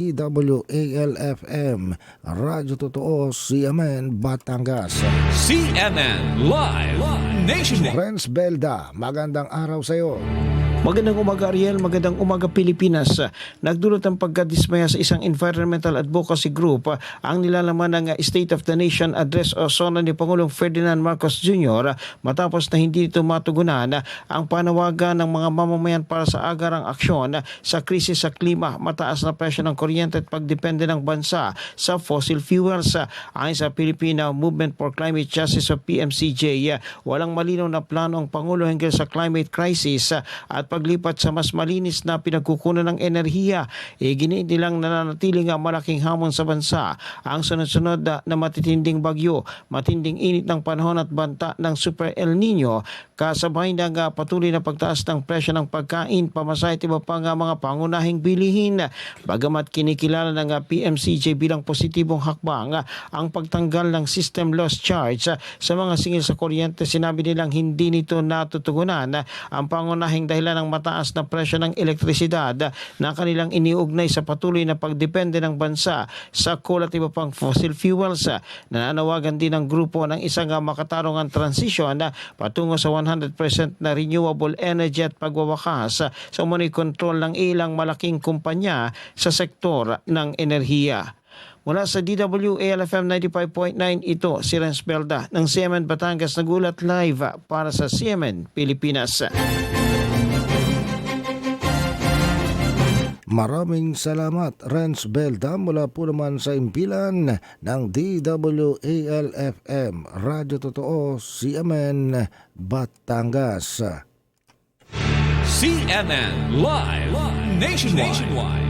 DWALFM, Radyo Totoo, CMN, Batangas. CNN Live Nationwide. Renz Belda, magandang araw sa iyo. Magandang umaga Ariel, magandang umaga Pilipinas. Nagdulot ang pagkadismaya sa isang environmental advocacy group ang nilalaman ng State of the Nation Address o SONA ni Pangulong Ferdinand Marcos Jr. matapos na hindi ito matugunan ang panawagan ng mga mamamayan para sa agarang aksyon sa krisis sa klima, mataas na presyo ng kuryente at pagdepende ng bansa sa fossil fuels. Ayon sa Filipino Movement for Climate Justice o PMCJ, walang malinaw na plano ang Pangulo hinggil sa climate crisis at paglipat sa mas malinis na pinagkukunan ng enerhiya. Giniit nilang nananatiling malaking hamon sa bansa ang sunod-sunod na matitinding bagyo, matinding init ng panahon at banta ng Super El Nino, kasabay ng patuloy na pagtaas ng presyo ng pagkain, pamasahe at iba pang mga pangunahing bilihin. Bagamat kinikilala ng PMCJ bilang positibong hakbang ang pagtanggal ng system loss charge sa mga singil sa kuryente, sinabi nilang hindi nito natutugunan ang pangunahing dahilan ng mataas na presyo ng elektrisidad na kanilang iniugnay sa patuloy na pagdepende ng bansa sa coal at iba pang fossil fuels. Nananawagan din ng grupo ng isang makatarungang transisyon patungo sa 100% na renewable energy at pagwawakas sa umano'y kontrol ng ilang malaking kumpanya sa sektor ng enerhiya. Mula sa DWALFM 95.9, ito si Renz Belda ng CMN Batangas, nagulat live para sa CMN Pilipinas. Maraming salamat, Renz Belda, mula po naman sa impilan ng DWALFM, Radyo Totoo, CMN, Batangas. CNN Live Nationwide.